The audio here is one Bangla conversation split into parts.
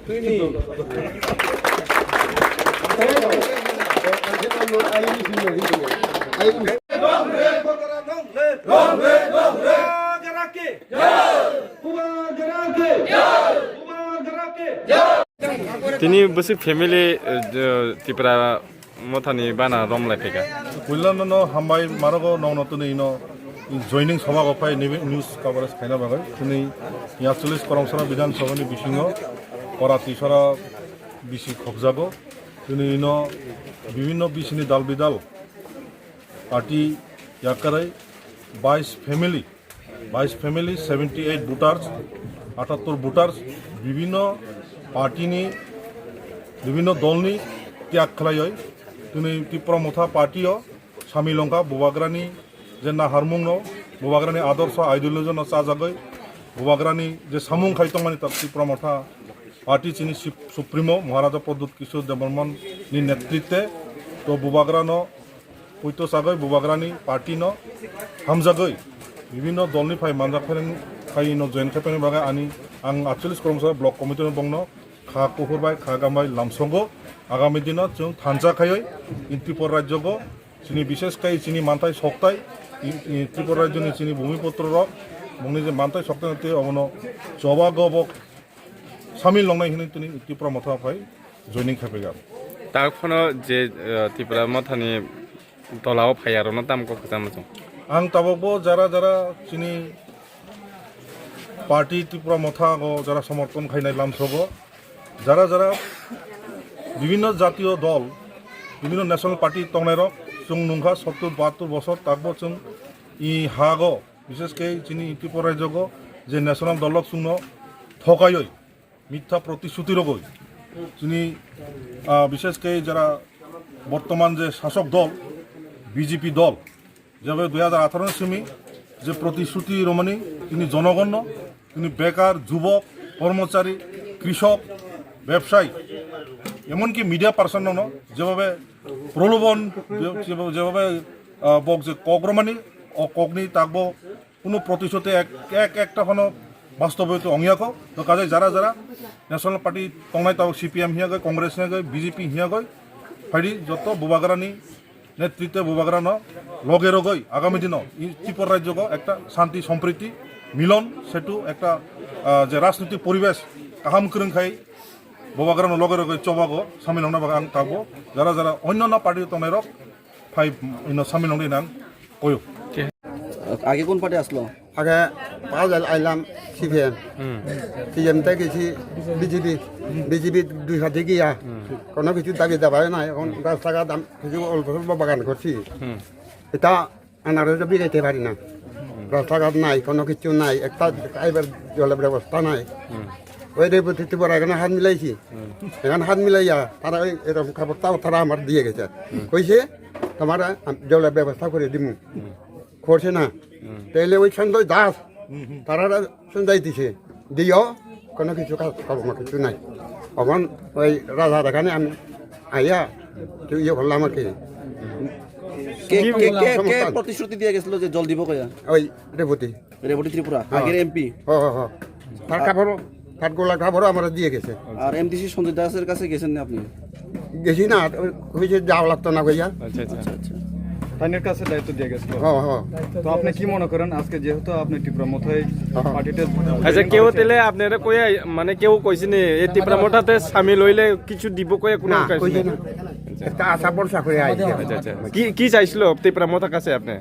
Tini besi family tipra mothani bana rom laifeka. Kuilano hambai marago nonotuni ino joining sabha gopai news coverage khaina bagai tuni yachulis koromsana bidhan sabhani bisingo korati sara bisi khobjago tuni ino bibhinno bisini dal bidal party yakarai 22 family 78 voters 78 voters bibhinno party ni bibhinno dolni ত্যাগ খালাই তুমি ত্রিপুরা পার্টিও স্বামী লঙ্কা বুবাগ্রানি যে না হারমুং বুবাগ্রানি আদর্শ আইডিওলজি চাজাগৈ বুবাগ্রানি যে সামুং খাইতমানি তার ত্রিপুরা মথা পার্টি চিনি সুপ্রিমো মহারাজা প্রদ্যুৎ কিশোর দেববর্মন নি নেতৃত্বে তো বুবাগ্রানো পৈতো চাগৈ বুবাগ্রানি পার্টি হামজাগৈ বিভিন্ন দলনি ফাই মানজা খাই জয়েন খাইপানি বাগে আনি আং 48 কর্মচারী ব্লক কমিটির বংন খা কুহুরবাই খা গামবাই লামসঙ্গো আগামী দিনত जों थानजाखायै त्रिपुरा राज्यको चिनी विशेषकै चिनी मानथाय सक्ताय त्रिपुरा राज्यनि चिनी भूमिपत्र रक मुंनि जे मानथाय सक्ताय ते अबनो जबागबक सामिल लंनाय हिनि तिनि त्रिपुरा मथाफाय जयनिं खाफैगा तारफनो जे त्रिपुरा मथानि दलाव फायारनो तामको खजामजों आं ताबो जारा चिनी पार्टी त्रिपुरा मथागो जारा समर्थन खायनाय लामसगो जारा বিভিন্ন জাতীয় দল বিভিন্ন ন্যাশনাল পার্টি তংনাইরক जों नुंखा 70-72 বছর তাকবো जों ই হাগো বিশেষকৈ চিনি ত্রিপুরা রাজ্যক যে ন্যাশনাল দলক जों ঠকাयै মিথ্যা প্রতিশ্রুতি রগৈ চিনি বিশেষকৈ যারা বর্তমান যে শাসক দল বিজেপি দল যেভাবে 2018 সিমি যে প্রতিশ্রুতি রমণী তিনি জনগণ তিনি বেকার যুবক কর্মচারী কৃষক ব্যবসায়ী এমনকি মিডিয়া পার্সন যেভাবে প্রলোভন যেভাবে বক যে কগ্রমানি ও কগ্নি তাকবো কোনো প্রতিশ্রুতি একটা বাস্তবতা অঙ্গিয়াক তো কাজে যারা ন্যাশনাল পার্টি তংনাই তাও সিপিএম হিয়াগৈ কংগ্রেস হিয়াগৈ বিজেপি হিয়াগৈ ফাইডি যত বুবাগ্রানি নেতৃত্বে বুবাগ্রানো লগে রগৈ আগামী দিন ত্রিপুরা রাজ্যক একটা শান্তি সম্প্রীতি মিলন সেটু একটা যে রাজনৈতিক পরিবেশ কাহাম করংখাই বুবাগ্রানো লগে রগৈ চবাগো সামিল হনা বাগান তাকবো যারা অন্যান্য পার্টি তংনাইরক ফাই সামিল হনাই নাং কয়ো আগে কোন পার্টি আসলো আগে আইলাম সিপিএম সিপিএম থেকে গেছি বিজেপি 2 হাতে গিয়া কোনো কিছু দাবি দাবাই নাই এখন রাস্তাঘাট কিছু অল্প স্বল্প বাগান করছি এটা আনারও বিগাইতে পারি না রাস্তাঘাট নাই কোনো কিছু নাই একটা খাইবার জলের ব্যবস্থা নাই ওই রেবতীতে বড় এখানে হাত মিলাইছি এখানে হাত মিলাইয়া তারা ওই এরকম খাবারটাও তারা আমার দিয়ে গেছে কইছে তোমার জলের ব্যবস্থা করে দিমু করছে না তাইলে ওই সঞ্জয় দাস তারা সঞ্জয় দিছে দিও কোনো কিছু কাজ করবো কিছু নাই তখন ওই রাজা এখানে আমি আইয়া কেউ ইয়ে করলাম আর কি প্রতিশ্রুতি দিয়ে গেছিল যে জল দিব কয়া ওই রেবতী ত্রিপুরা আগের এমপি তার কাপড় কাঠগোলা কাপড়ও আমরা দিয়ে গেছে আর এমডিসি সঞ্জয় দাসের কাছে গেছেন না আপনি গেছি না হয়েছে যাওয়া লাগতো না কইয়া আচ্ছা তাদের কাছে দায়িত্ব দিয়ে গেছিল তো আপনি কি মনে করেন আজকে যেহেতু আপনি ত্রিপুরা মথায় পার্টিতে আচ্ছা কেউ তেলে আপনারা কই মানে কেউ কইছিনি এই ত্রিপুরা মথাতে শামিল হইলে কিছু দিব কই কোনো কইছে না একটা আশা ভরসা করে আইছে আচ্ছা কি চাইছিল ত্রিপুরা মথার কাছে আপনি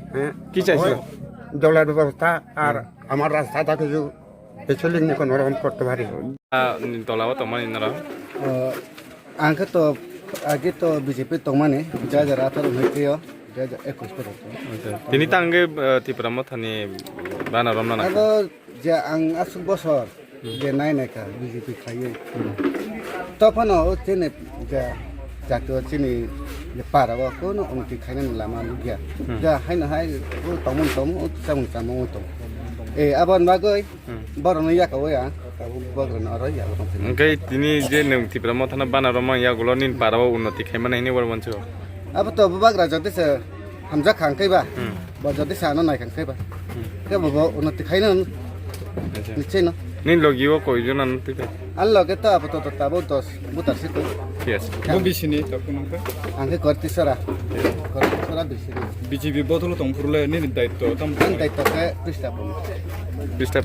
কি চাইছিল জলের ব্যবস্থা আর আমার রাস্তাটা কিছু এসলিং কোন রকম করতে পারি তলাও তোমার ইনারা আঙ্কে তো আগে তো বিজেপি তমানে যারা তার হইতেও তিনি তাঙ্গে ত্রিপুরা মথানি বানা রমনা না আগে যে আং আসুক বছর যে নাইকা বিজেপি খাইয়ে তখনও চিনি যে জাতীয় চিনি পারাবো কোনো অংটি খাইনে লামা লুগিয়া যা হাইনা হাই তমন চামন আবার বাগৈ বরন ইয়াকাও ইয়া বগ্রন আর ইয়া ওকে তিনি যে ত্রিপুরা মথানা বানা রমা ইয়াগুলো নিন পারাবো উন্নতি খাইমানে হিনি বলবনছো अब तो बाग्रा जति से हमजा खांखैबा ब जति सानो नाय खांखैबा के बबो उन्नति खाइन निश्चय न নি লগিও কয়জন আনতে আর লগে তো আপাতত তাবো 10 বুতারছি তো ঠিক আছে বিসিনি তখন আগে করতেছরা বেশি বিজেপি বদল তংফুরলে নিনি দায়িত্ব দায়িত্বকে পৃষ্ঠা বিস্তার